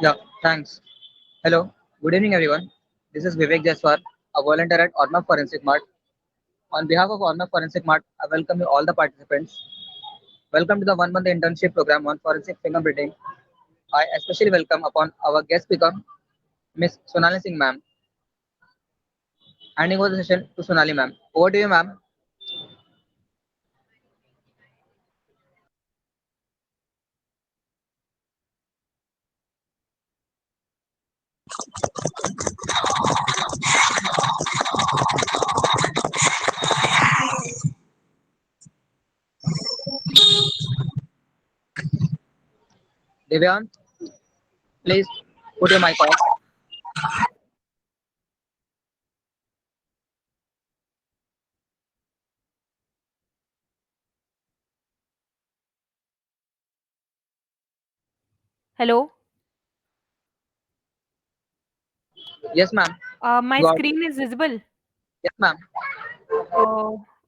Yeah, thanks. Hello, good evening everyone. This is Vivek Jaswar, a volunteer at Orma Forensic Mart. On behalf of Orma Forensic Mart, I welcome you all the participants. Welcome to the 1 month internship program on forensic fingerprinting. I especially welcome upon our guest speaker, Miss Sonali Singh ma'am. Handing over the session to Sonali ma'am. Over to you ma'am. Devyan, please put your mic off. Hello. Yes ma'am. My You are. screen is visible. Yes ma'am.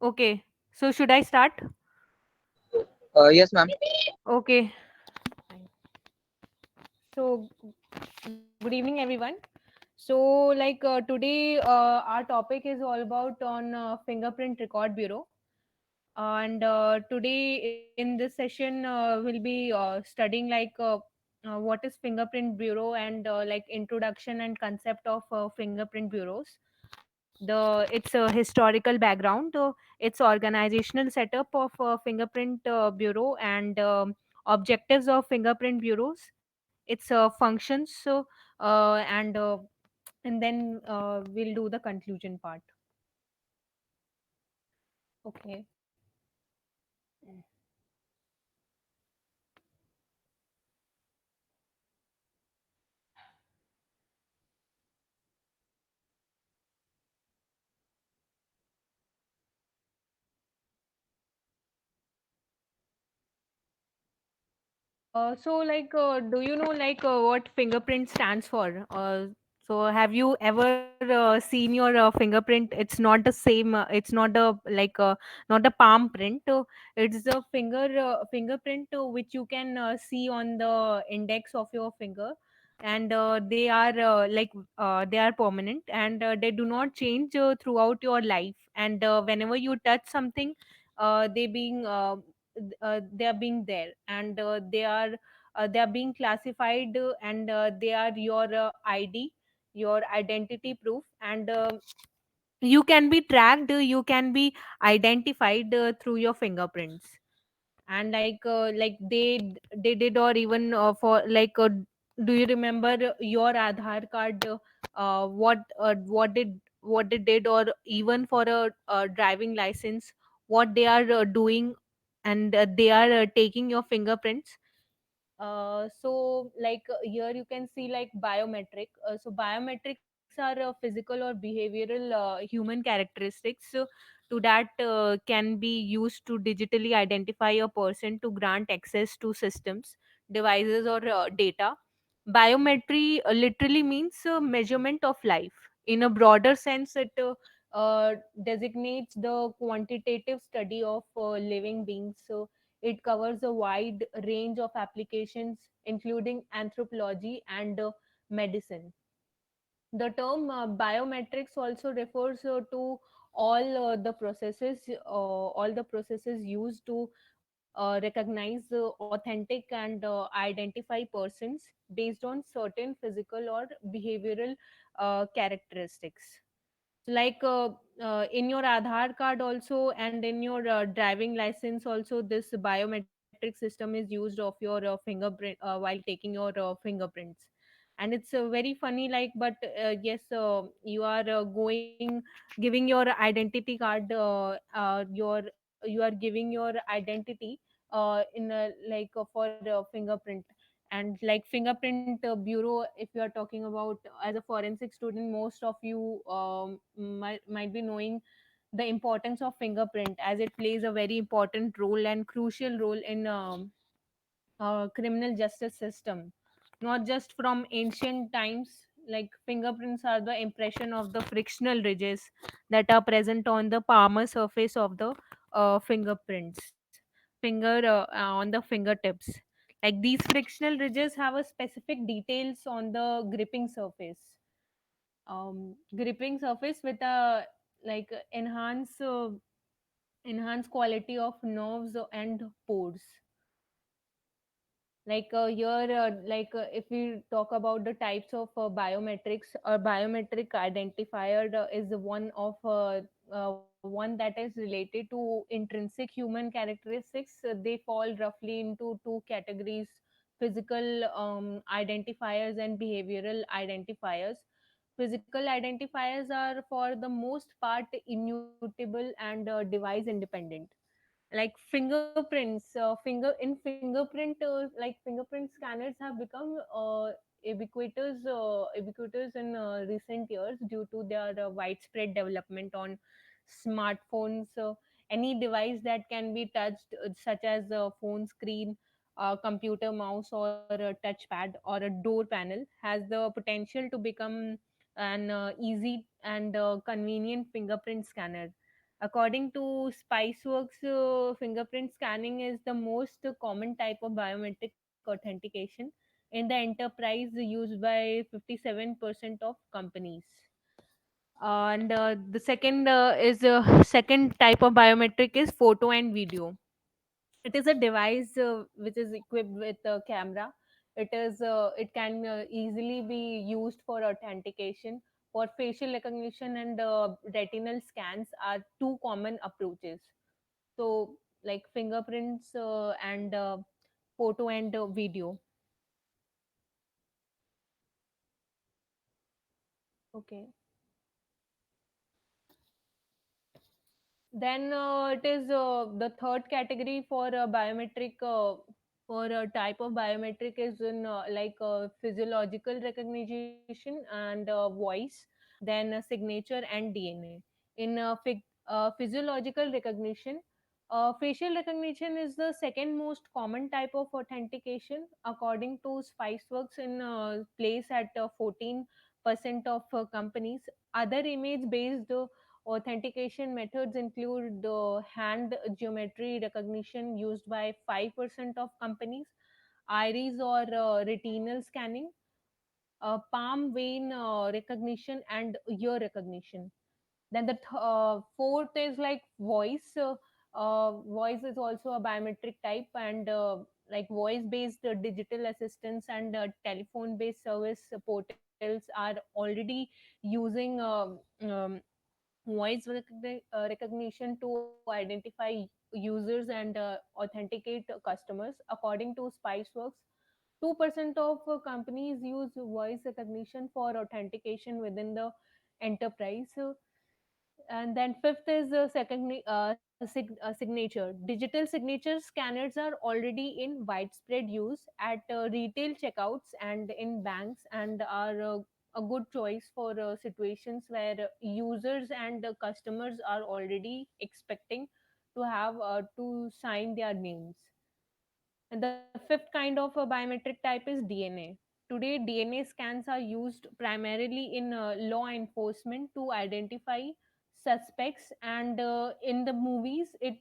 Okay. So should I start? Yes ma'am. Okay. So good evening, everyone. So today, our topic is all about on Fingerprint Record Bureau. And today in this session, we'll be studying what is Fingerprint Bureau and introduction and concept of fingerprint bureaus. Its historical background, its organizational setup of fingerprint bureau, and objectives of fingerprint bureaus, its functions, and then we'll do the conclusion part. Okay. Do you know what fingerprint stands for? So have you ever seen your fingerprint? It's not the same. It's not not the palm print. It's the fingerprint which you can see on the index of your finger, and they are they are permanent, and they do not change throughout your life. And whenever you touch something, they being they are being there, and they are being classified, and they are your id, your identity proof, and you can be tracked, you can be identified through your fingerprints. And they did, or even for do you remember your Aadhaar card, what they did, or even for a driving license, what they are doing, and they are taking your fingerprints. Here you can see like biometric. So biometrics are physical or behavioral human characteristics to that can be used to digitally identify a person to grant access to systems, devices, or data. Biometry literally means measurement of life. In a broader sense, it designates the quantitative study of living beings. So it covers a wide range of applications, including anthropology and medicine. The term biometrics also refers to all the processes used to recognize authentic and identify persons based on certain physical or behavioral characteristics. In your Aadhaar card also, and in your driving license also, this biometric system is used of your fingerprint while taking your fingerprints. And it's very funny, but yes, you are giving your identity card, you are giving your identity in for fingerprint. And fingerprint bureau, if you are talking about as a forensic student, most of you might be knowing the importance of fingerprint, as it plays a very important role and crucial role in criminal justice system, not just from ancient times. Like fingerprints are the impression of the frictional ridges that are present on the palmar surface of the fingerprints finger on the fingertips. Like these frictional ridges have a specific details on the gripping surface with a like enhanced quality of nerves and pores. If we talk about the types of biometrics, a biometric identifier is one that is related to intrinsic human characteristics. They fall roughly into two categories: physical identifiers and behavioral identifiers. Physical identifiers are for the most part immutable and device independent, like fingerprints fingerprint scanners have become ubiquitous in recent years due to their widespread development on smartphones. Any device that can be touched, such as a phone screen, a computer mouse, or a touchpad, or a door panel, has the potential to become an easy and convenient fingerprint scanner. According to Spiceworks, fingerprint scanning is the most common type of biometric authentication in the enterprise, used by 57% of companies. And the second type of biometric is photo and video. It is a device which is equipped with a camera. It can easily be used for authentication. For facial recognition and retinal scans are two common approaches. So, like fingerprints and photo and video. Okay. Then it is the third category for biometric. For a type of biometric is in physiological recognition and voice, then signature and DNA. In physiological recognition, facial recognition is the second most common type of authentication. According to Spiceworks, in place at 14% of companies. Other image based authentication methods include the hand geometry recognition, used by 5% of companies, iris or retinal scanning, palm vein recognition, and ear recognition. Then the fourth is like voice. Voice is also a biometric type, and like voice based digital assistants and telephone based service portals are already using recognition to identify users and authenticate customers. According to Spiceworks, 2% of companies use voice recognition for authentication within the enterprise. And then fifth is signature. Digital signature scanners are already in widespread use at retail checkouts and in banks, and are a good choice for situations where users and customers are already expecting to have to sign their names. And the fifth kind of a biometric type is DNA. Today, DNA scans are used primarily in law enforcement to identify suspects, and in the movies, in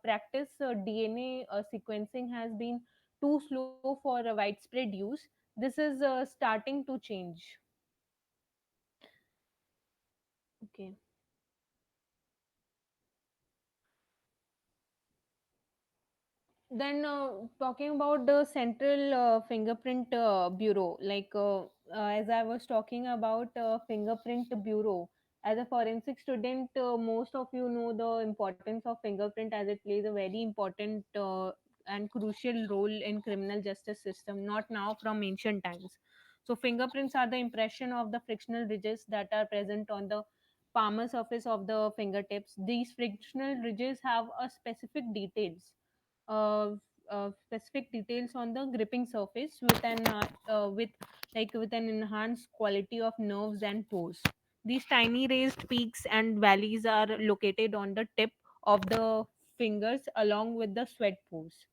practice, DNA sequencing has been too slow for widespread use. This is starting to change. Okay. Then talking about the Central Fingerprint Bureau, as I was talking about Fingerprint Bureau, as a forensic student, most of you know the importance of fingerprint, as it plays a very important and crucial role in criminal justice system, not now, from ancient times. So fingerprints are the impression of the frictional ridges that are present on the palmar surface of the fingertips. These frictional ridges have a uh, specific details on the gripping surface with an enhanced quality of nerves and pores. These tiny raised peaks and valleys are located on the tip of the fingers along with the sweat pores.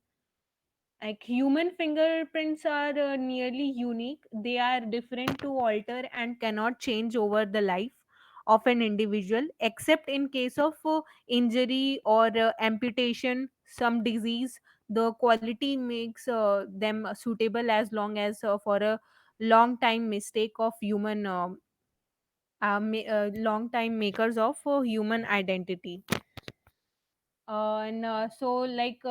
Like human fingerprints are nearly unique. They are different to alter and cannot change over the life of an individual, except in case of injury or amputation, some disease. The quality makes them suitable as long as for a long time mistake of human long time makers of human identity. And so like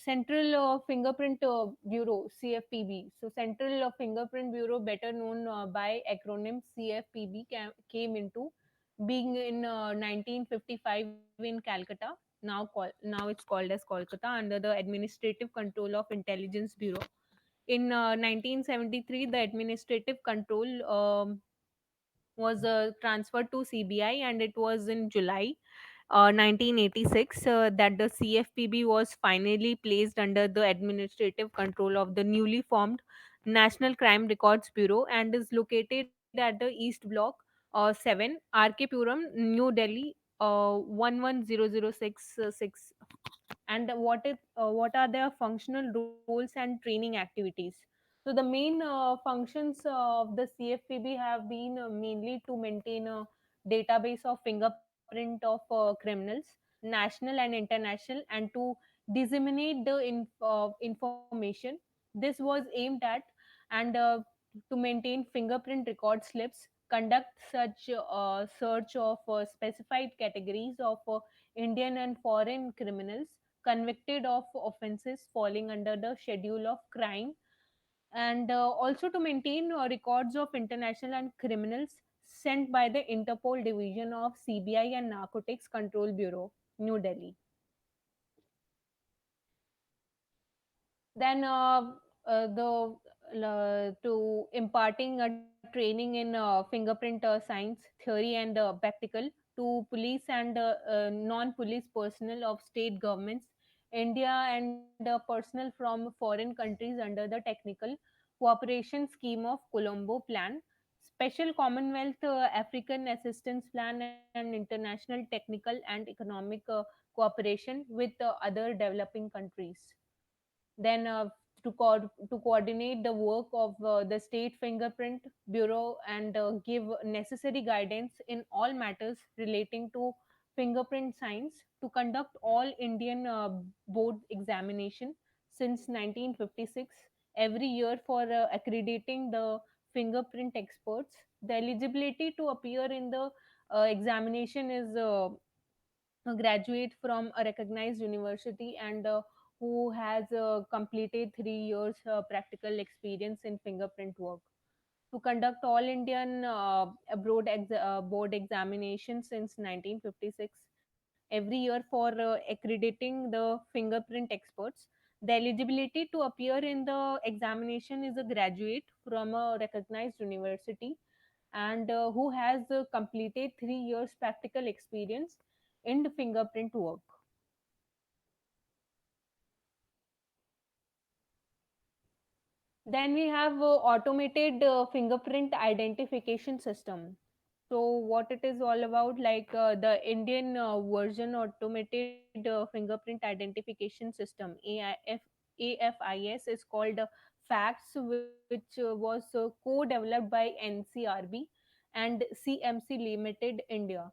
Central Fingerprint Bureau, CFPB. So Central Fingerprint Bureau, better known by acronym CFPB, came into being in 1955 in Calcutta. Now it's called as Kolkata, under the administrative control of Intelligence Bureau. In 1973, the administrative control was transferred to CBI, and it was in July 1986 that the CFPB was finally placed under the administrative control of the newly formed National Crime Records Bureau, and is located at the East Block 7, RK Puram, New Delhi 110066. And what are their functional roles and training activities? So the main functions of the CFPB have been mainly to maintain a database of fingerprint of criminals, national and international, and to disseminate the information. This was aimed at, and to maintain fingerprint record slips, conduct such search of specified categories of Indian and foreign criminals convicted of offences falling under the schedule of crime, and also to maintain records of international and criminals sent by the Interpol Division of CBI and Narcotics Control Bureau, New Delhi. Then to imparting a training in fingerprint science theory and practical to police and non-police personnel of state governments, India, and personnel from foreign countries under the technical cooperation scheme of Colombo Plan, special Commonwealth African Assistance Plan, and international technical and economic cooperation with other developing countries. Then to coordinate the work of the state fingerprint bureau, and give necessary guidance in all matters relating to fingerprint science, to conduct all Indian board examination since 1956 every year for accrediting the fingerprint experts. The eligibility to appear in the examination is a graduate from a recognized university, and who has completed 3 years practical experience in fingerprint work, to conduct all Indian board examinations since 1956 every year for accrediting the fingerprint experts. The eligibility to appear in the examination is a graduate from a recognized university, and who has completed 3 years practical experience in the fingerprint work. Then we have automated fingerprint identification system. So what it is all about, like the Indian version automated fingerprint identification system, AFIS, is called FACTS, which was co-developed by NCRB and CMC Limited India.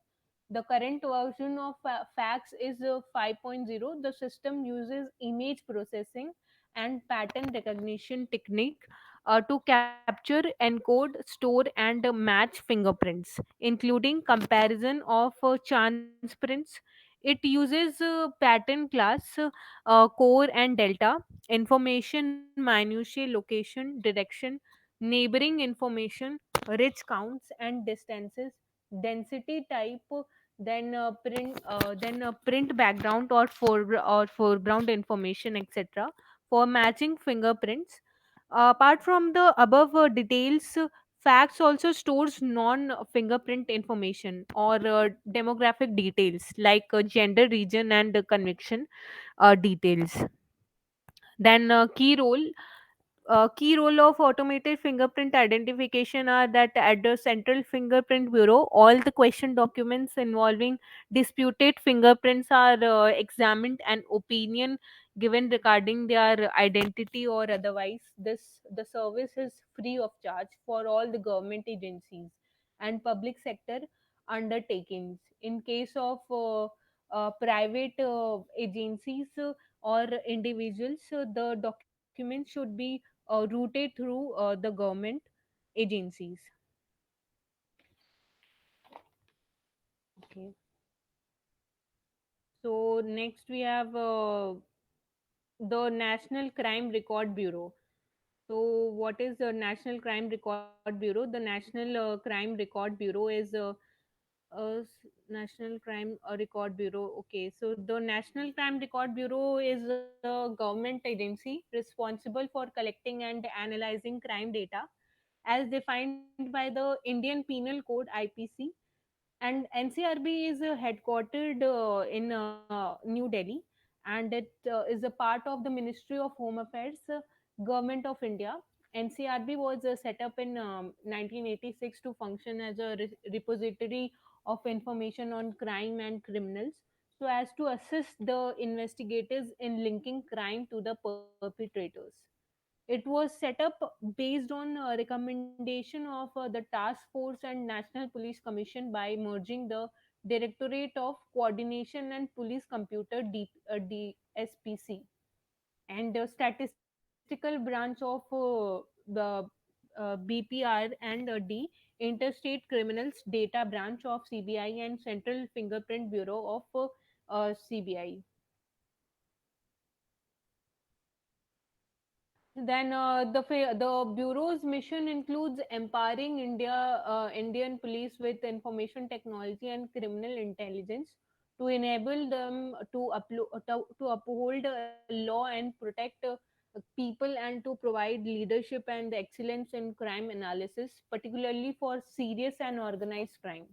The current version of FACTS is 5.0. The system uses image processing and pattern recognition technique to capture, encode, store, and match fingerprints, including comparison of chance prints. It uses pattern class, core, and delta information, minutiae, location, direction, neighboring information, rich counts and distances, density type, then print background or foreground information, etc., for matching fingerprints. Apart from the above details, facts also stores non fingerprint information or demographic details like gender, region, and conviction details. Then key role of automated fingerprint identification are that at the Central Fingerprint Bureau, all the question documents involving disputed fingerprints are examined, and opinion given regarding their identity or otherwise. The service is free of charge for all the government agencies and public sector undertakings. In case of private agencies, or individuals, the documents should be routed through the government agencies. Okay. So next we have the National Crime Record Bureau. So, what is the National Crime Record Bureau? The National Crime Record Bureau is National Crime Record Bureau. Okay, so the National Crime Record Bureau is a government agency responsible for collecting and analyzing crime data as defined by the Indian Penal Code (IPC). And NCRB is headquartered in New Delhi, and it is a part of the Ministry of Home Affairs, Government of India. NCRB was set up in 1986 to function as a repository of information on crime and criminals, so as to assist the investigators in linking crime to the perpetrators. It was set up based on a recommendation of the Task Force and National Police Commission by merging the Directorate of Coordination and Police Computer DSPC and the statistical branch of the BPR and D Interstate Criminals Data Branch of CBI and Central Fingerprint Bureau of CBI. Then the bureau's mission includes empowering Indian police with information technology and criminal intelligence to enable them to uphold law and protect people, and to provide leadership and excellence in crime analysis, particularly for serious and organized crime.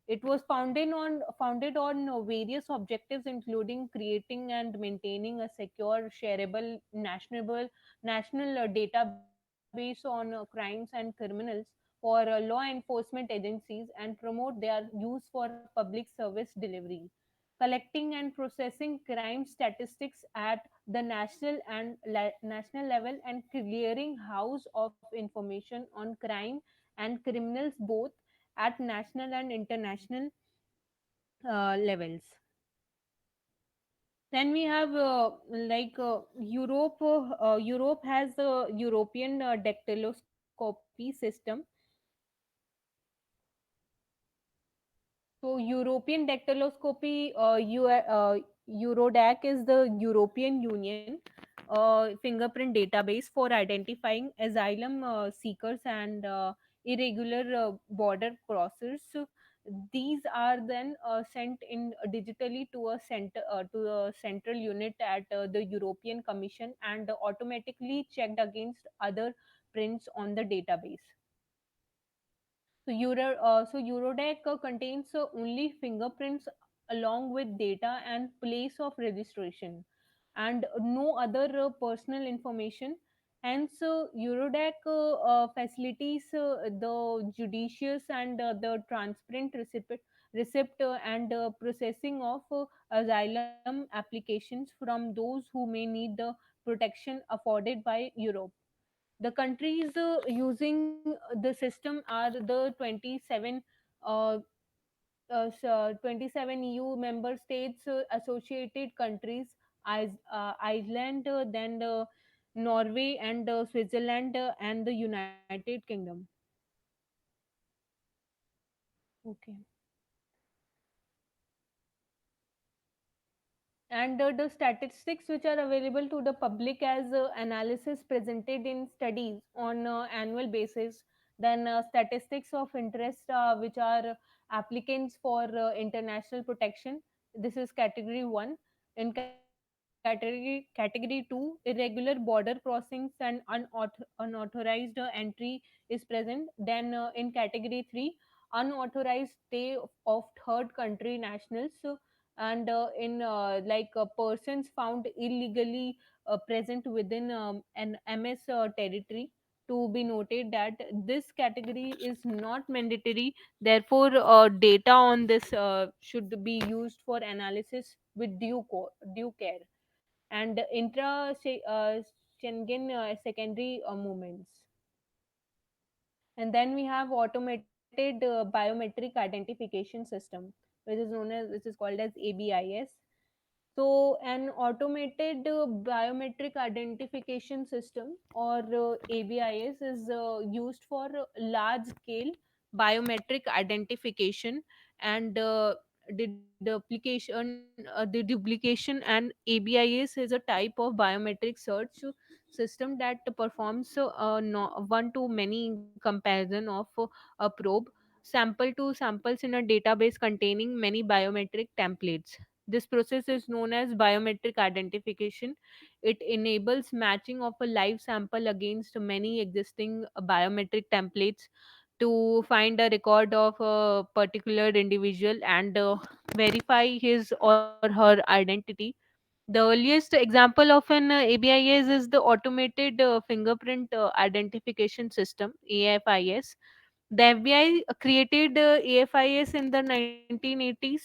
It was founded on various objectives, including creating and maintaining a secure, shareable, national database on crimes and criminals for law enforcement agencies, and promote their use for public service delivery, collecting and processing crime statistics at the national level, and clearing house of information on crime and criminals both at national and international levels. Then we have Europe. Europe has the European dactyloscopy system. So European dactyloscopy, Eurodac, is the European Union fingerprint database for identifying asylum seekers and irregular border crossers. So these are then sent in digitally to a central unit at the European Commission, and automatically checked against other prints on the database. So Eurodac contains only fingerprints along with data and place of registration, and no other personal information. Hence, Eurodac facilitates the judicious and the transparent receipt and processing of asylum applications from those who may need the protection afforded by Europe. The countries using the system are the 27 uh, 27 EU member states, associated countries, Iceland, then Norway, and Switzerland, and the United Kingdom. Okay. And the statistics which are available to the public as analysis presented in studies on annual basis, then statistics of interest which are applicants for international protection. This is category 1. In category 2, irregular border crossings and unauthorized entry is present. Then in category 3, unauthorized stay of third country nationals. And in persons found illegally present within an MS territory. To be noted that this category is not mandatory, therefore data on this should be used for analysis with due care. And intra Schengen secondary movements. And then we have automated biometric identification system, which is called as ABIS. So, an automated biometric identification system, or ABIS, is used for large scale biometric identification and the duplication. And ABIS is a type of biometric search system that performs one to many comparison of a probe sample to samples in a database containing many biometric templates. This process is known as biometric identification. It enables matching of a live sample against many existing biometric templates to find a record of a particular individual and verify his or her identity. The earliest example of an ABIS is the Automated Fingerprint Identification System (AFIS). The FBI created AFIS in the 1980s.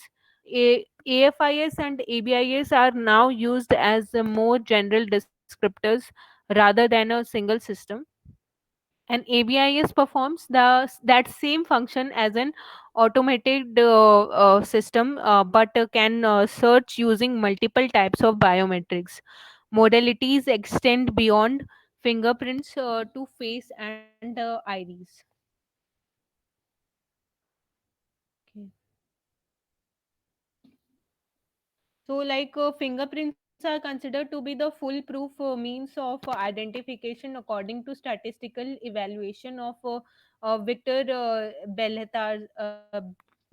AFIS and ABIS are now used as more general descriptors rather than a single system. And ABIS performs that same function as an automated system, but can search using multiple types of biometrics. Modalities extend beyond fingerprints to face and iris. Okay. So, fingerprints are considered to be the foolproof means of identification according to statistical evaluation of Victor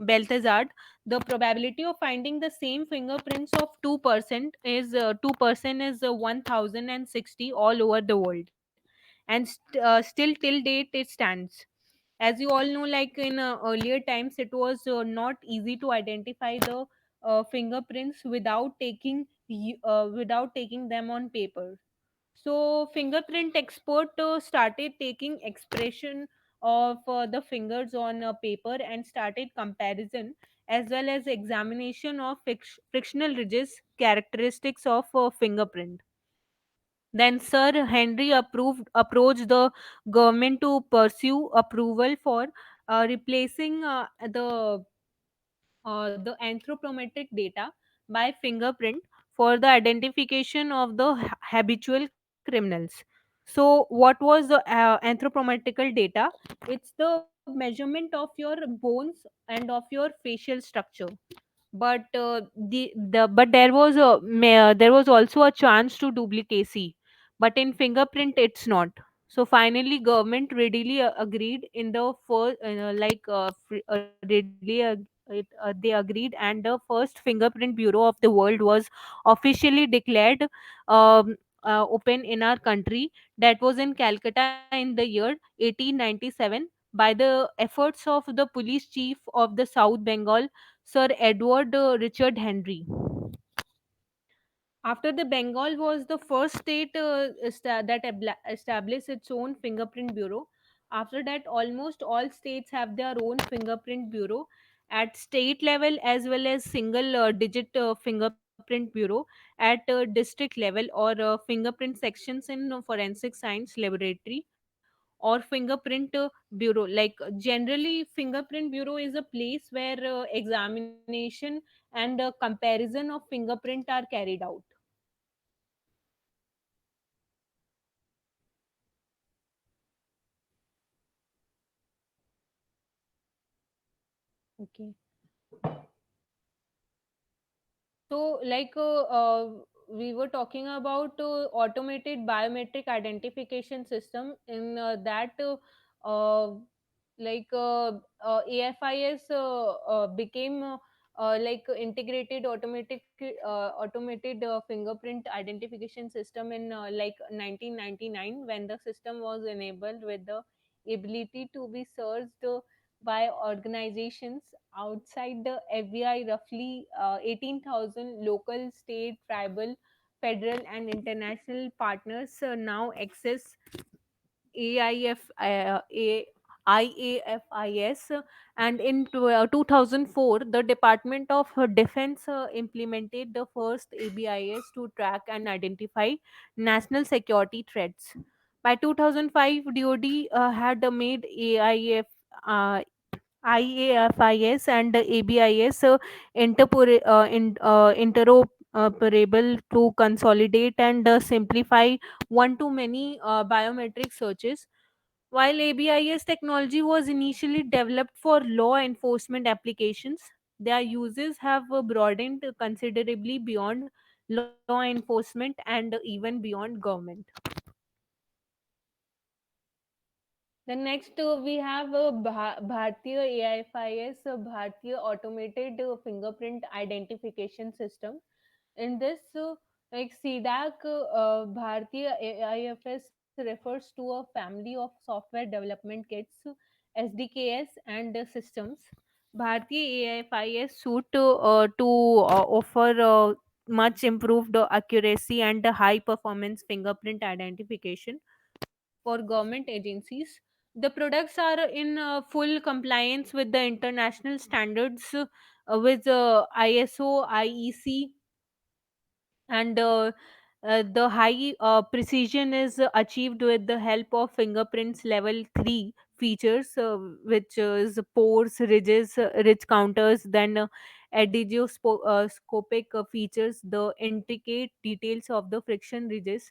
Beltazard. The probability of finding the same fingerprints of 2% is 1060 all over the world, and still till date it stands. As you all know, like in earlier times, it was not easy to identify the fingerprints without taking them on paper. So fingerprint expert started taking expression of the fingers on paper and started comparison as well as examination of frictional ridges characteristics of fingerprint. Then Sir Henry approached the government to pursue approval for replacing the anthropometric data by fingerprint for the identification of the habitual criminals. So, what was the anthropometrical data? It's the measurement of your bones and of your facial structure. But there was also a chance to duplicacy, but in fingerprint it's not. So finally government readily agreed in the first readily they agreed, and the first fingerprint bureau of the world was officially declared um, open in our country. That was in Calcutta in the year 1897 by the efforts of the police chief of the South Bengal, Sir Edward Richard Henry. After the Bengal was the first state that established its own fingerprint bureau. After that, almost all states have their own fingerprint bureau at state level as well as single digit fingerprint bureau at district level, or fingerprint sections in forensic science laboratory, or fingerprint bureau. Like generally fingerprint bureau is a place where examination and comparison of fingerprint are carried out. Okay. So, we were talking about automated biometric identification system. In that, AFIS became integrated automated fingerprint identification system in 1999, when the system was enabled with the ability to be searched by organizations outside the FBI. Roughly 18,000 local, state, tribal, federal, and international partners now access AIF, IAFIS. And in 2004, the Department of Defense implemented the first ABIS to track and identify national security threats. By 2005, DoD had made uh, IAFIS and ABIS interoperable to consolidate and simplify one to many biometric searches. While ABIS technology was initially developed for law enforcement applications, their uses have broadened considerably beyond law enforcement and even beyond government. Then next we have Bharatiya AIFIS, Bharatiya Automated Fingerprint Identification System. In this, like CDAC, Bharatiya AIFS refers to a family of software development kits, SDKs, and systems. Bharatiya AIFIS suit to offer much improved accuracy and high performance fingerprint identification for government agencies. The products are in full compliance with the international standards with ISO, IEC, and the high precision is achieved with the help of fingerprints level 3 features, which is pores, ridges, ridge counters, then scopic features, the intricate details of the friction ridges.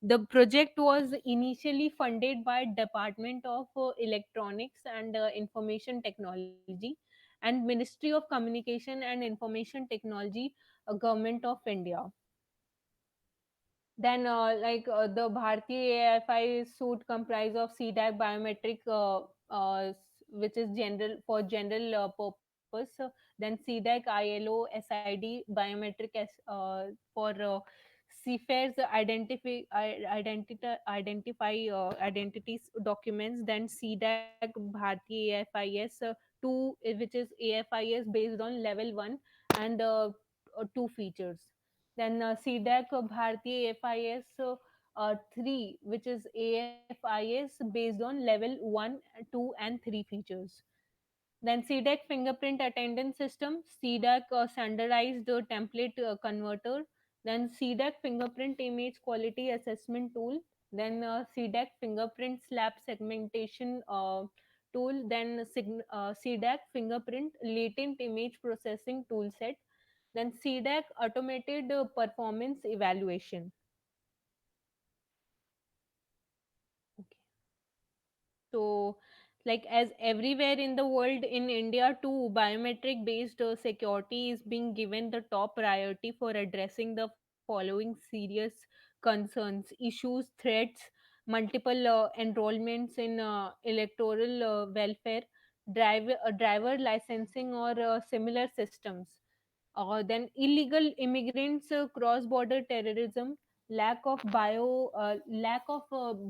The project was initially funded by Department of Electronics and Information Technology and Ministry of Communication and Information Technology, Government of India. Then, the Bharti AFI suite comprise of CDAC biometric, which is general for general purpose. Then CDAC ILO SID biometric for CFARES identities documents. Then CDAC Bharti AFIS 2, which is AFIS based on level 1 and 2 features. Then CDAC Bharti AFIS 3, which is AFIS based on level 1, 2, and 3 features. Then CDAC fingerprint attendance system, CDAC standardized template converter, then CDAC fingerprint image quality assessment tool, then CDAC fingerprint slab segmentation tool, then CDAC fingerprint latent image processing tool set, then CDAC automated performance evaluation. Okay. So, like as everywhere in the world, in India too, biometric based security is being given the top priority for addressing the following serious concerns, issues, threats, multiple enrollments in electoral welfare, driver licensing, or similar systems. Then illegal immigrants, cross-border terrorism, lack of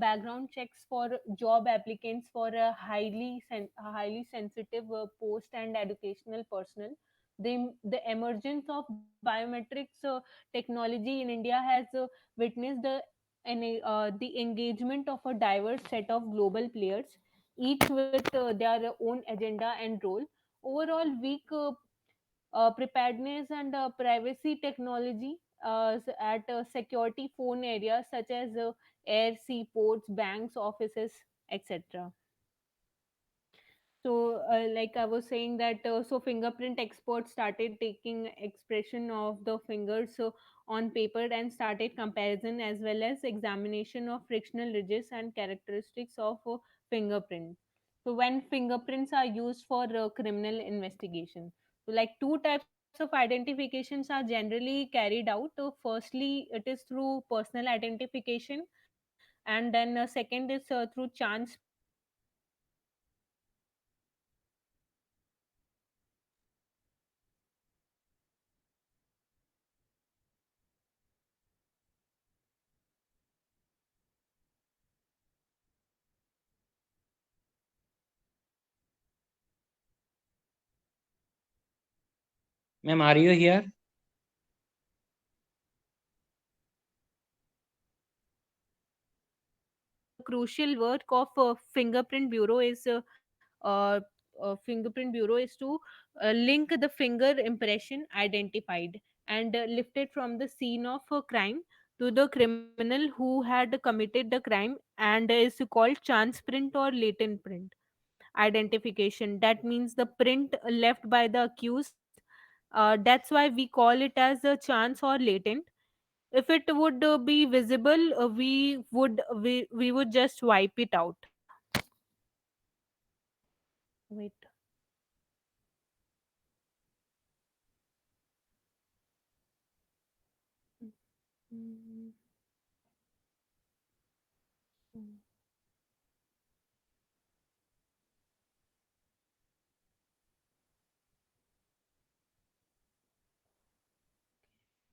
background checks for job applicants for a highly sensitive post and educational personnel. The emergence of biometrics technology in India has witnessed the engagement of a diverse set of global players, each with their own agenda and role. Overall, weak preparedness and privacy technology at security phone areas such as air, seaports, banks, offices, etc. So, like I was saying that so fingerprint experts started taking expression of the fingers on paper and started comparison as well as examination of frictional ridges and characteristics of fingerprint. So, when fingerprints are used for criminal investigation, so like two types of identifications are generally carried out. Firstly, it is through personal identification, and then second is through chance print or latent print. Identification is Ma'am, are you here? the crucial work of uh, fingerprint bureau is to link the finger impression identified and lifted from the scene of a crime to the criminal who had committed the crime, and is called chance print or latent print identification. That means the print left by the accused That's why we call it as a chance or latent. If it would be visible, we would just wipe it out. Wait. Mm, mm,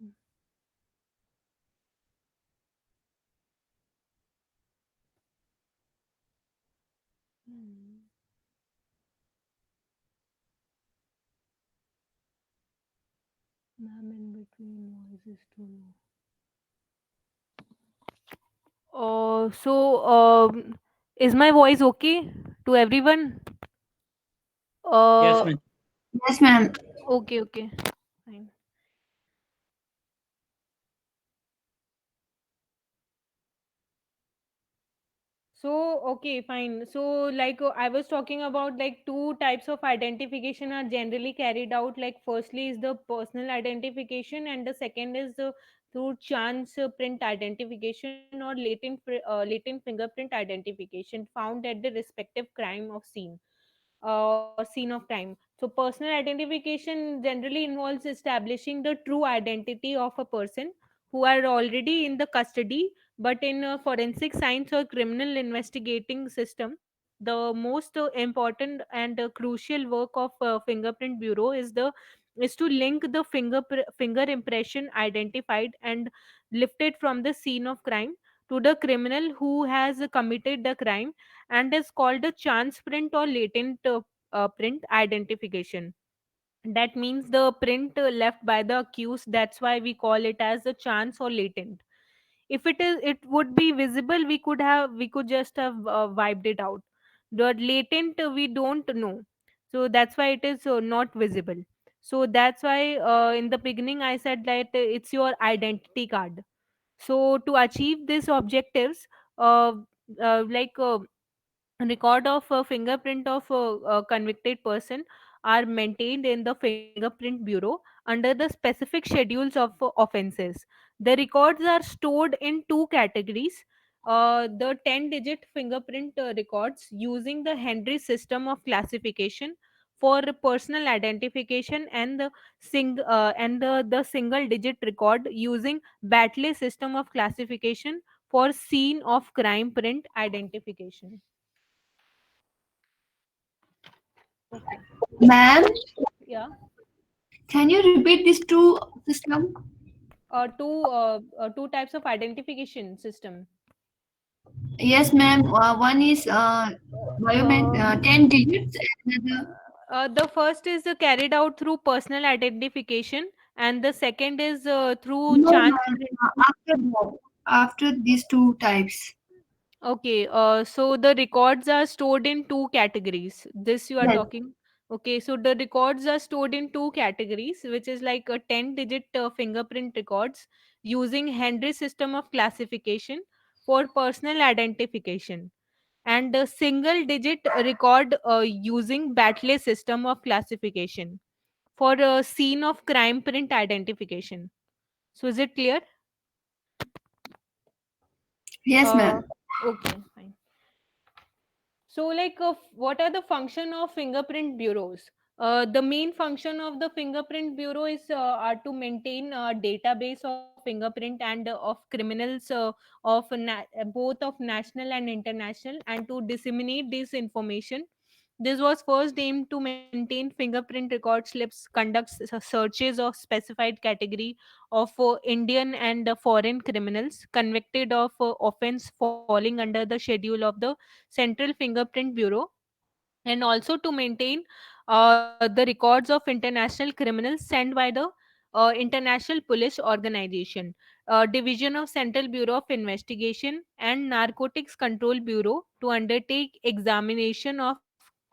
mm, mm. Ma'am, in between voices too low. Is my voice okay to everyone? Yes, Uh, ma'am. Yes, ma'am. okay, okay, fine. So, okay, fine. So, I was talking about, like, two types of identification are generally carried out. Like, firstly is the personal identification, and the second is the through chance print identification or latent fingerprint identification found at the respective crime of scene of crime. So, personal identification generally involves establishing the true identity of a person who are already in the custody. But in a forensic science or criminal investigating system, the most important and crucial work of fingerprint bureau is to link the finger impression identified and lifted from the scene of crime to the criminal who has committed the crime, and is called a chance print or latent print identification. That means the print left by the accused. That's why we call it as a chance or latent. If it would be visible, we could just have wiped it out. The latent, we don't know, so that's why it is not visible. So that's why in the beginning I said that it's your identity card. So to achieve these objectives, uh, like record of a fingerprint of a convicted person are maintained in the fingerprint bureau under the specific schedules of offenses. The records are stored in two categories: the 10 digit fingerprint records using the Henry system of classification for personal identification, and the single digit record using Batley system of classification for scene of crime print identification. Okay. Ma'am, Yeah. can you repeat these two system? Two types of identification system. Yes, ma'am. One is Uh, 10 digits, and another. the first is carried out through personal identification, and the second is through No, chance ma'am. print. After that, after these two types. Okay, so the records are stored in two categories. This you are Yes. talking. Okay, so the records are stored in two categories, which is like a 10 digit fingerprint records using Henry system of classification for personal identification, and a single digit record using Batley system of classification for a scene of crime print identification. So is it clear? Yes, Uh, ma'am. okay, fine. So, what are the function of fingerprint bureaus? The main function of the fingerprint bureau is are to maintain a database of fingerprint and of criminals both of national and international, and to disseminate this information. This was first aimed to maintain fingerprint record slips, conduct searches of specified category of Indian and foreign criminals convicted of offense falling under the schedule of the Central Fingerprint Bureau, and also to maintain the records of international criminals sent by the International Police Organization, Division of Central Bureau of Investigation, and Narcotics Control Bureau to undertake examination of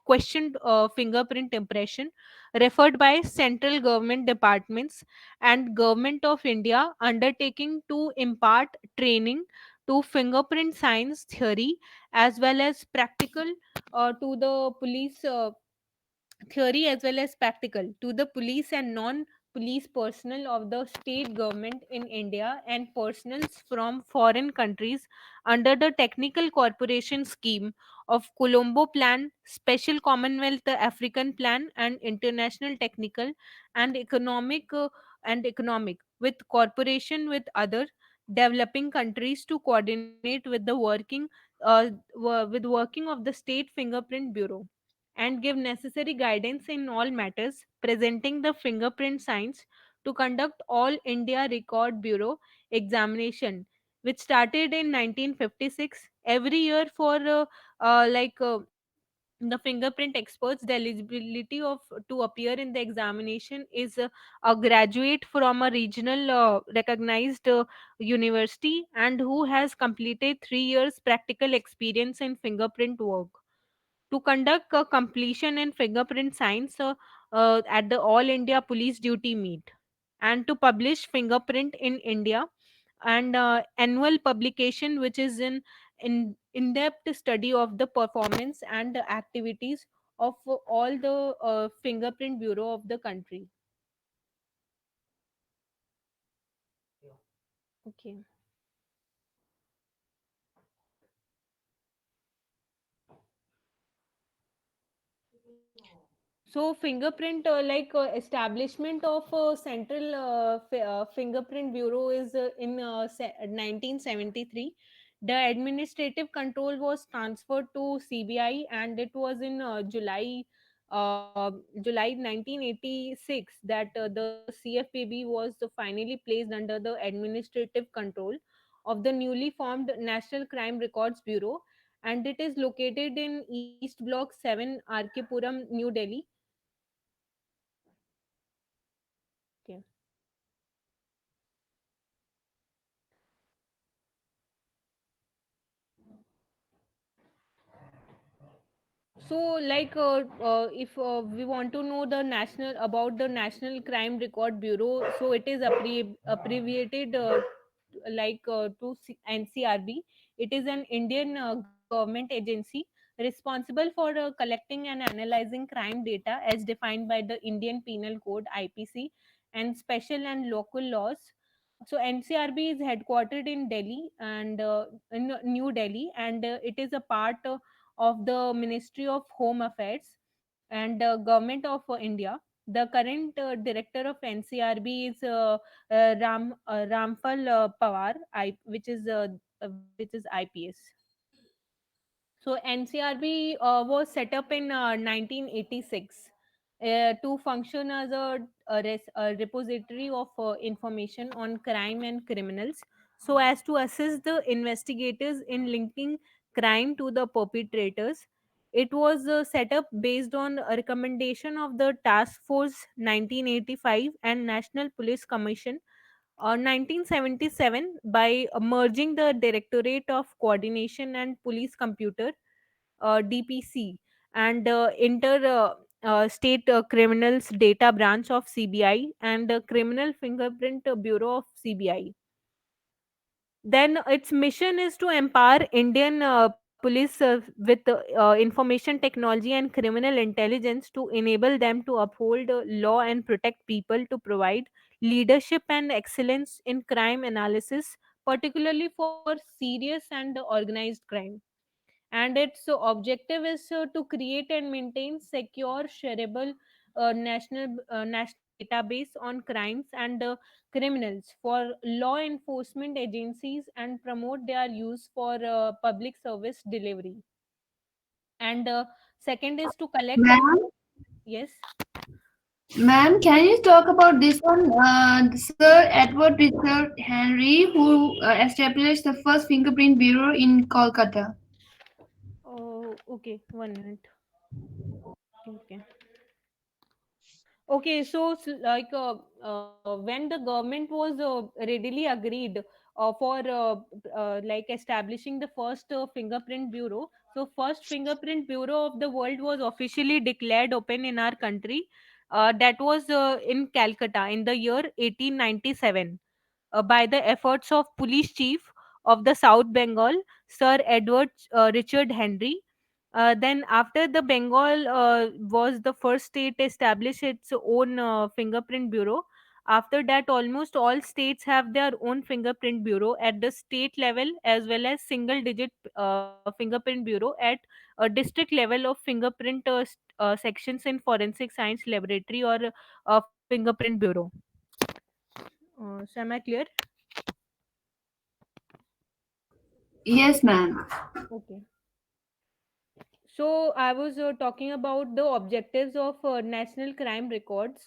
questioned fingerprint impression referred by central government departments and Government of India, undertaking to impart training to fingerprint science theory as well as practical to the police theory as well as practical to the police and non police personnel of the state government in India and personals from foreign countries under the Technical Cooperation Scheme of Colombo Plan, Special Commonwealth African Plan, and International Technical and Economic with cooperation with other developing countries to coordinate with the working of the State Fingerprint Bureau and give necessary guidance in all matters presenting the fingerprint science to conduct all India Record Bureau examination, which started in 1956 every year for the fingerprint experts. The eligibility of to appear in the examination is a graduate from a regional recognized university and who has completed 3 years practical experience in fingerprint work to conduct a completion in fingerprint science at the All India Police Duty Meet and to publish fingerprint in India and annual publication which is in-depth study of the performance and the activities of all the fingerprint bureau of the country. Okay. So fingerprint establishment of central fingerprint bureau is in 1973. The administrative control was transferred to CBI and it was in July 1986 that the CFPB was finally placed under the administrative control of the newly formed National Crime Records Bureau, and it is located in East Block 7, RK Puram, New Delhi. Okay. So if we want to know the national about the National Crime Record Bureau, so it is abbreviated to NCRB. It is an Indian government agency responsible for collecting and analyzing crime data as defined by the Indian Penal Code (IPC) and special and local laws. So NCRB is headquartered in Delhi and in New Delhi, and it is a part of the Ministry of Home Affairs and Government of India. The current director of NCRB is Ramphal Pawar, which is IPS. So NCRB was set up in 1986 to function as a repository of information on crime and criminals, so as to assist the investigators in linking crime to the perpetrators. It was set up based on a recommendation of the Task Force 1985 and National Police Commission 1977 by merging the Directorate of Coordination and Police Computer DPC and State Criminals Data Branch of CBI and Criminal Fingerprint Bureau of CBI. Then its mission is to empower Indian police with information technology and criminal intelligence to enable them to uphold law and protect people, to provide leadership and excellence in crime analysis, particularly for serious and organized crime. And its objective is to create and maintain secure, shareable national database on crimes and criminals for law enforcement agencies and promote their use for public service delivery. And second is to collect and Ma'am, yes. ma'am, can you talk about this one? Sir Edward Richard Henry, who established the first fingerprint bureau in Kolkata. Oh, okay, 1 minute. Okay. Okay, so when the government was readily agreed for establishing the first fingerprint bureau, so first fingerprint bureau of the world was officially declared open in our country. That was in Calcutta in the year 1897 by the efforts of police chief of the South Bengal, Sir Edward Richard Henry. Then, after the Bengal was the first state to establish its own fingerprint bureau, After that, almost all states have their own fingerprint bureau at the state level, as well as single digit fingerprint bureau at a district level of fingerprint sections in forensic science laboratory or fingerprint bureau. So am I clear? Yes, ma'am. Okay. So I was talking about the objectives of national crime records.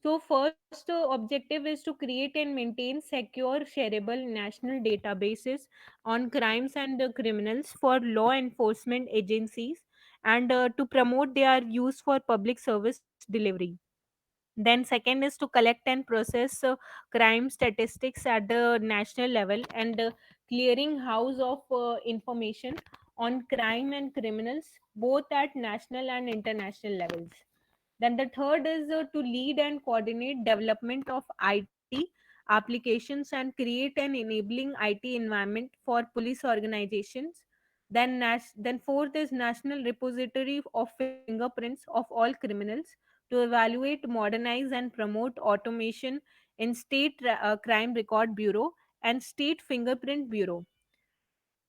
So first objective is to create and maintain secure, shareable national databases on crimes and criminals for law enforcement agencies, and to promote their use for public service delivery. Then second is to collect and process crime statistics at the national level, and clearing house of information on crime and criminals both at national and international levels. Then the third is to lead and coordinate development of IT applications and create an enabling IT environment for police organizations. Then fourth is national repository of fingerprints of all criminals to evaluate, modernize, and promote automation in state crime record bureau and state fingerprint bureau.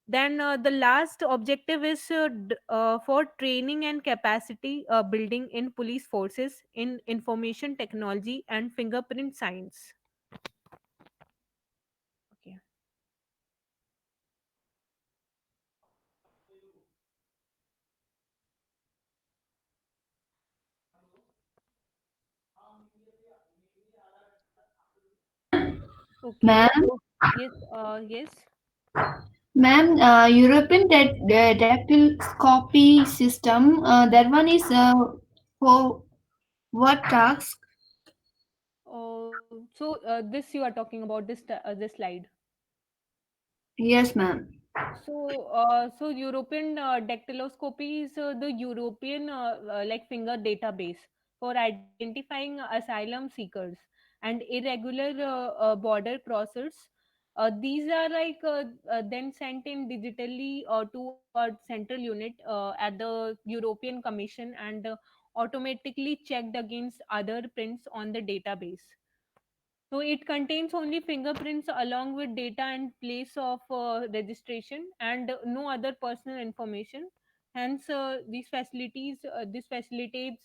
Then the last objective is for training and capacity building in police forces in information technology and fingerprint science. Okay. Okay. Ma'am, So yes, yes. ma'am, European dactyloscopy system. That one is for what task? This you are talking about this slide. Yes, ma'am. So European dactyloscopy is the European like finger database for identifying asylum seekers and irregular border crossers. These are then sent in digitally to a central unit at the European Commission, and automatically checked against other prints on the database. So it contains only fingerprints along with data and place of registration, and no other personal information. Hence, this facilitates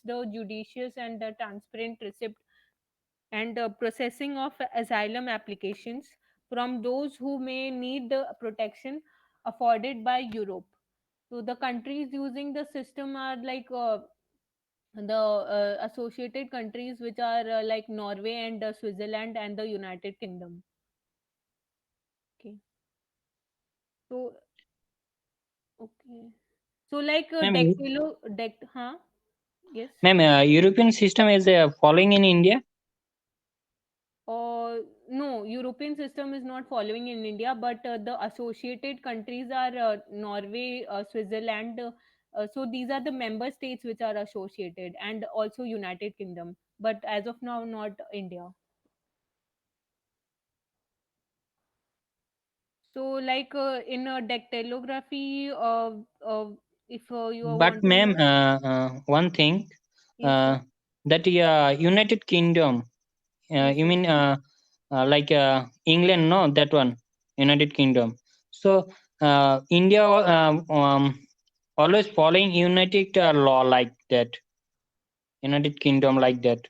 the judicious and the transparent receipt and processing of asylum applications from those who may need the protection afforded by Europe. So the countries using the system are the associated countries, which are like Norway and Switzerland and the United Kingdom. Okay. So okay. So Ma'am, huh? Yes. European system is following in India. No, European system is not following in India, but the associated countries are Norway, Switzerland. So these are the member states which are associated, and also United Kingdom. But as of now, not India. So, in dactylography, if you But want to ma'am, know, one thing, yes, uh, sir, that United Kingdom, yes, you sir. mean like England? No, that one, United Kingdom. So India always following United law like that. United Kingdom like that.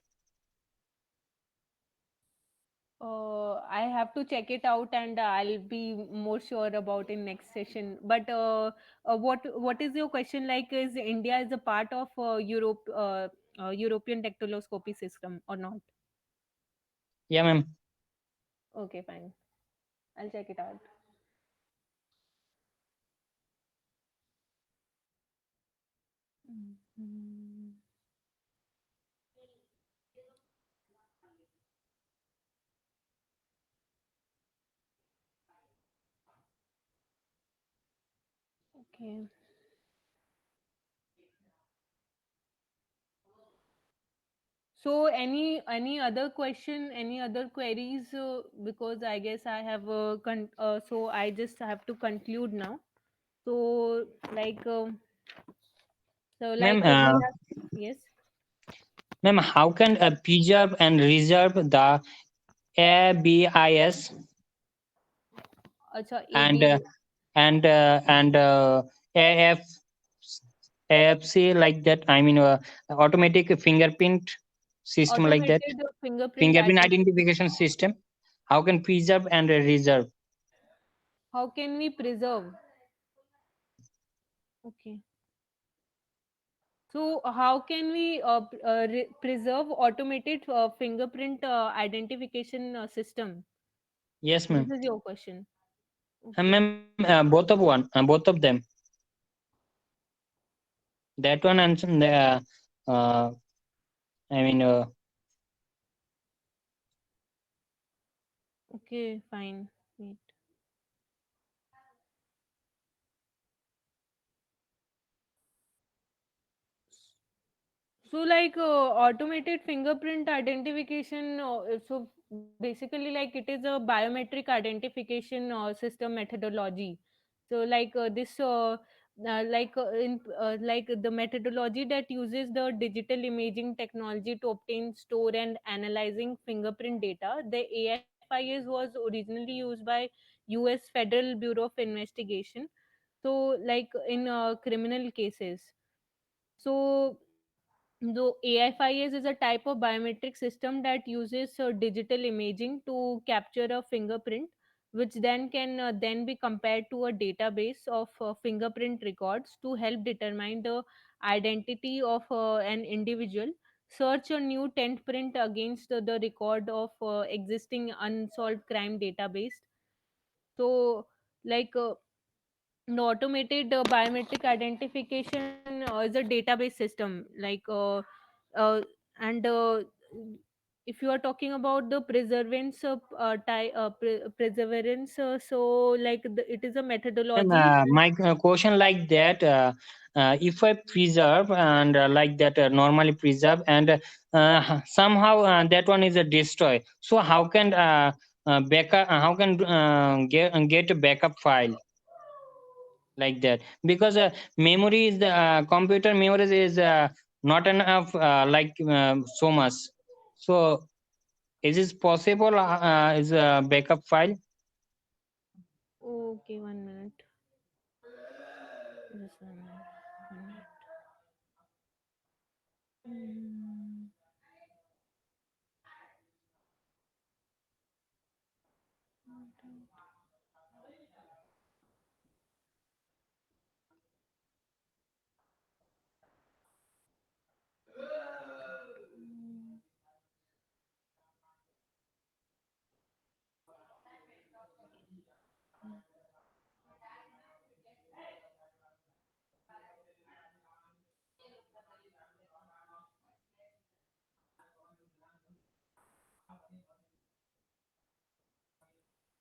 I have to check it out, and I'll be more sure about in next session. But what is your question? Like, is India is a part of European dactyloscopy system or not? Yeah, ma'am. Okay, fine. I'll check it out. Mhm. Okay. So any other question, any other queries? Because I guess I have so I just have to conclude now. So like Ma'am, we have, yes. ma'am, how can preserve and reserve the ABIS, Acha, and ABI. AF AFC, like that. I mean, automatic fingerprint system, like that. Automated fingerprint Fingerprint identity. identification system. How can preserve and reserve? How can we preserve? Okay. So, how can we preserve automated fingerprint identification system? Yes, This ma'am. is your question. Okay. Ma'am, both of them. That one and uh, I mean, Okay, fine. Wait. So, like automated fingerprint identification. So, basically, like it is a biometric identification system methodology. So, like like the methodology that uses the digital imaging technology to obtain, store, and analyzing fingerprint data. The AFIS was originally used by U.S. Federal Bureau of Investigation. So, like in criminal cases. So, though AFIS is a type of biometric system that uses digital imaging to capture a fingerprint, which then can then be compared to a database of fingerprint records to help determine the identity of an individual. Search a new tent print against the record of existing unsolved crime database. So, like the automated biometric identification is a database system uh, and if you are talking about the preservance of perseverance, so like it is a ma'am, methodology. my question like that. If I preserve and like that, normally preserve, and somehow that one is a destroy. So how can backup? How can get a backup file like that? Because memory is the computer memory is not enough, like so much. So is it possible? Is a backup file? Okay, 1 minute. Just 1 minute. 1 minute. Mm.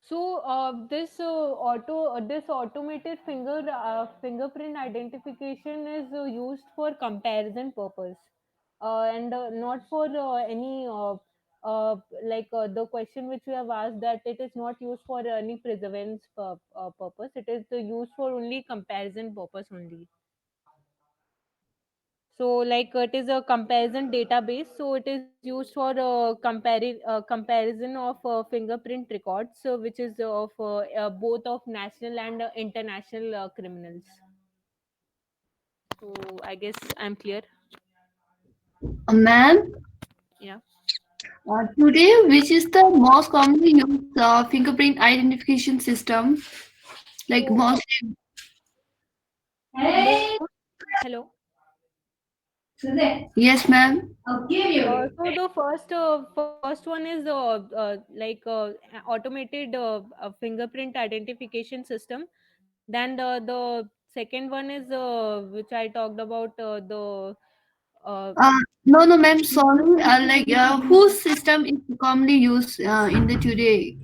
So this automated fingerprint identification is used for comparison purpose, and not for any the question which you have asked, that it is not used for any preservance purpose. It is used for only comparison purpose only. So like it is a comparison database, so it is used for comparison of fingerprint records, which is of both of national and international criminals. So I guess I'm clear. Ma'am, Yeah. today, which is the most commonly used fingerprint identification system? Like So mostly. the hello. Yes, ma'am. So the first one is automated fingerprint identification system. Then the second one is which I talked about uh, No, no, ma'am. Sorry. Whose system is commonly used in the today?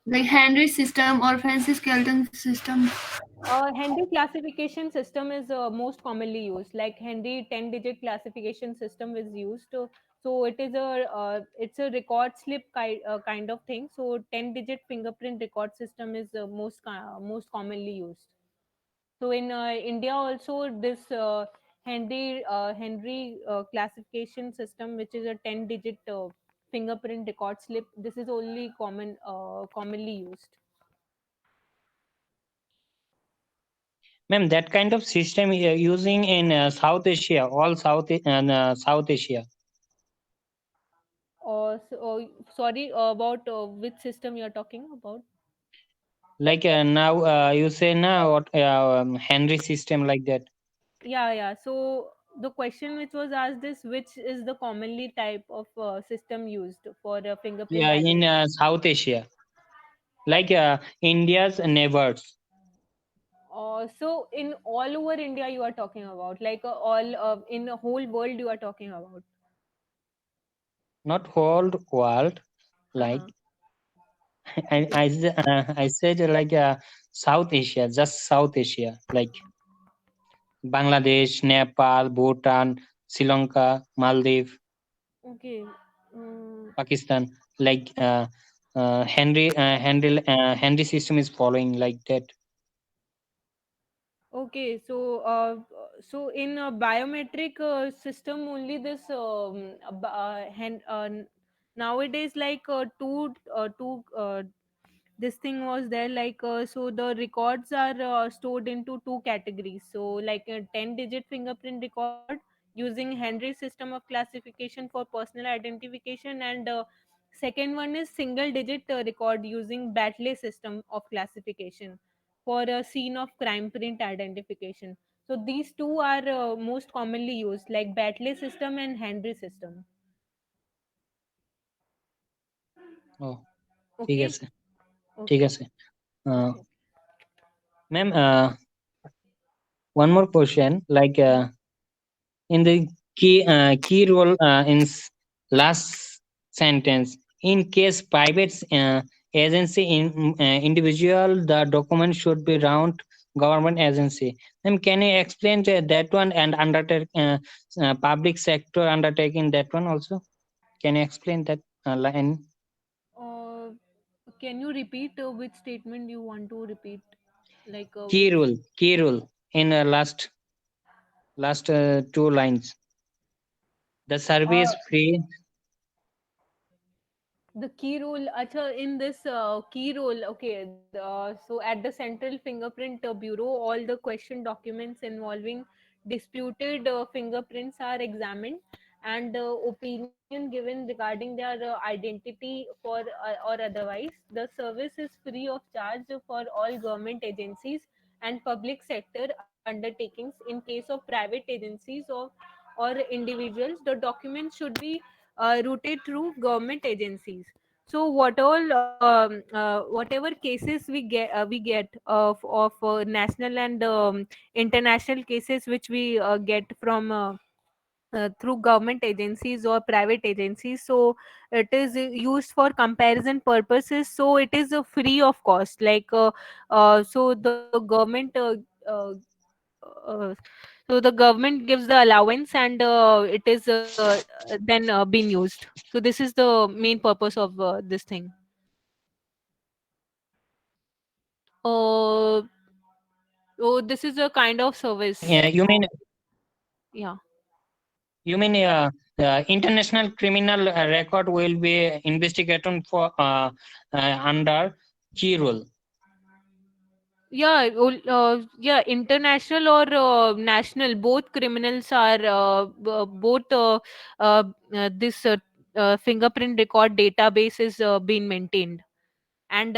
Like Henry system or Francis Galton system? Henry classification system is most commonly used. Like Henry 10-digit classification system is used. So it's a record slip kind of thing. So 10-digit fingerprint record system is most commonly used. So in India also this Henry classification system, which is a 10-digit fingerprint record slip. This is only commonly used. Ma'am, that kind of system using in South Asia, all South Asia. Sorry, about which system you're talking about? Like now you say now what Henry system like that. Yeah. So the question which was asked is, which is the commonly type of system used for fingerprint Yeah, in identification? South Asia, like India's neighbors, So in all over India you are talking about, like all in the whole world you are talking about. not whole world. Like Uh-huh. I said like South Asia, just South Asia, like Bangladesh, Nepal, Bhutan, Sri Lanka, Maldives, Okay. Mm, Pakistan. Like Henry system is following like that. okay. So in a biometric system, only this nowadays, like this thing was there, like so the records are stored into two categories. So like a 10 digit fingerprint record using Henry system of classification for personal identification, and second one is single digit record using Batley system of classification for a scene of crime print identification. So these two are most commonly used, like Batley system and Henry system. Oh, ঠিক Okay. আছে, ঠিক Okay. আছে. Uh, Okay. ma'am, one more question. Like in the key role in last sentence, in case private agency individual, the document should be round government agency. Then can you explain that one and undertake public sector undertaking that one also? Can you explain that line? Uh, can you repeat which statement you want to repeat? Like which Key rule in last two lines. The uh, service free. the key role, acha, in this key role, okay, so at the Central Fingerprint Bureau, all the question documents involving disputed fingerprints are examined, and opinion given regarding their identity for or otherwise. The service is free of charge for all government agencies and public sector undertakings. In case of private agencies or individuals, the documents should be routed through government agencies. So whatever cases we get of national and international cases which we get from through government agencies or private agencies, so it is used for comparison purposes, so it is free of cost, like so the government uh, so the government gives the allowance, and it is then being used. So this is the main purpose of this thing. uh, so this is a kind of service. You mean Yeah. international criminal record will be investigated for under key rule. Yeah, yeah, international or national, both criminals are both uh, this fingerprint record database is being maintained, and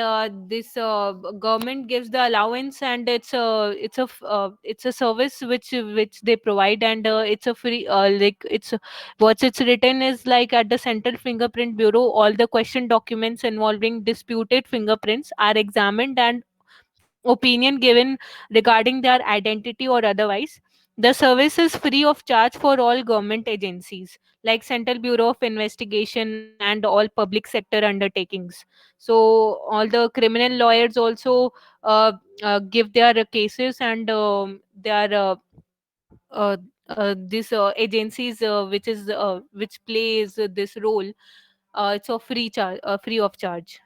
this government gives the allowance, and it's a service which they provide, and it's a free like it's what's it's written is like, at the Central Fingerprint Bureau, all the question documents involving disputed fingerprints are examined, and opinion given regarding their identity or otherwise. The service is free of charge for all government agencies like Central Bureau of Investigation and all public sector undertakings. So all the criminal lawyers also give their cases, and their uh, this agencies which plays this role, it's a free of charge.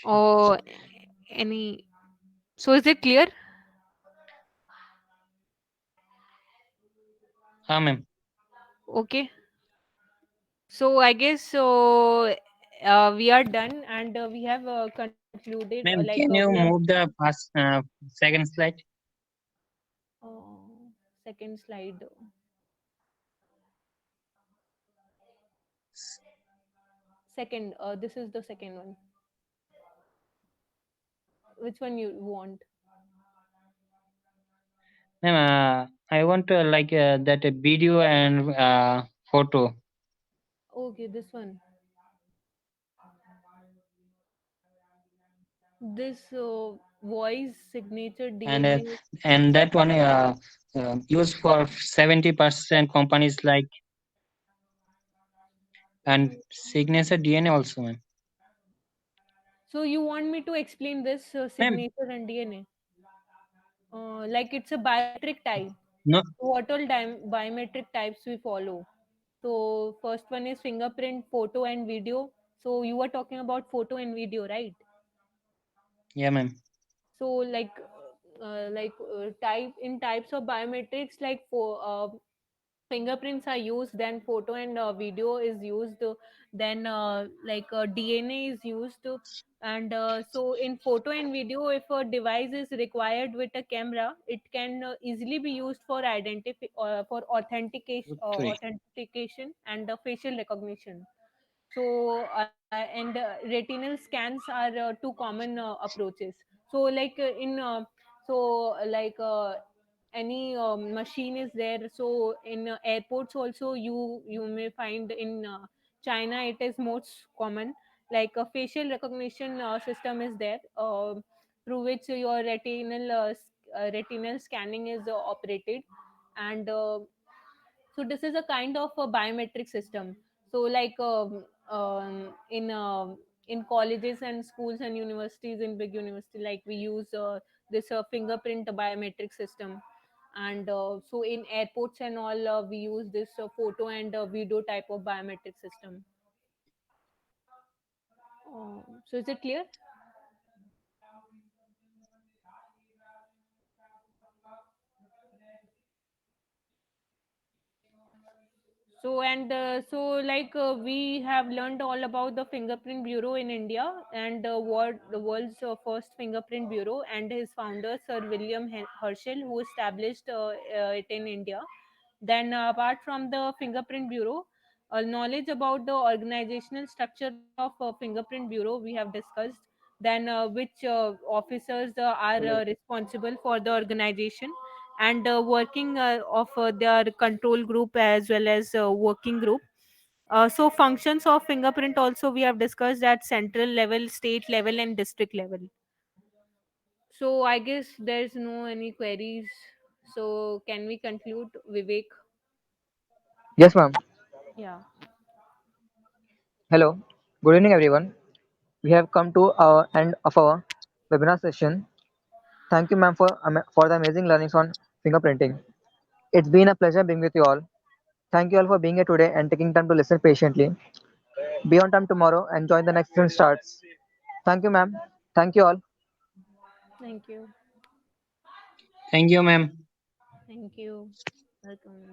Or any, so is it clear? हाँ ma'am. Okay. So I guess so. We are done, and we have concluded. Ma'am, can you move the first second slide? Second slide. Second. This is the second one. Which one you want? Ma'am, I want to that video and photo. Okay, this one. This voice signature and uh, DNA. and that one used for 70% companies like and signature DNA also, ma'am. So you want me to explain this Ma'am, signature and DNA? Like it's a biometric type. no, What all biometric types we follow? So first one is fingerprint, photo, and video. So you were talking about photo and video, right? yeah, ma'am. So type in types of biometrics, like for fingerprints are used, then photo and video is used, then DNA is used, and so in photo and video, if a device is required with a camera, it can easily be used for for Sorry. authentication and facial recognition. So and retinal scans are two common approaches. So any machine is there. So in airports also, you may find in China it is most common, like a facial recognition system is there, through which your retinal scanning is operated. And so this is a kind of a biometric system. So in colleges and schools and universities, in big university, like we use this fingerprint biometric system. And so in airports and all, we use this photo and video type of biometric system. So is it clear? We have learned all about the fingerprint bureau in India, and what the world's first fingerprint bureau, and his founder Sir William Herschel, who established it in India. Then apart from the fingerprint bureau, knowledge about the organizational structure of fingerprint bureau we have discussed. Then which officers are responsible for the organization, and working of their control group as well as working group. So functions of fingerprint also we have discussed at central level, state level, and district level. So I guess there's no any queries. So can we conclude, Vivek? Yes, ma'am. Yeah. Hello. Good evening, everyone. We have come to our end of our webinar session. Thank you, ma'am, for the amazing learnings on fingerprinting. It's been a pleasure being with you all. Thank you all for being here today and taking time to listen patiently. Be on time tomorrow and join the next session starts. Thank you, ma'am. Thank you all. Thank you. Thank you, ma'am. Thank you. Welcome.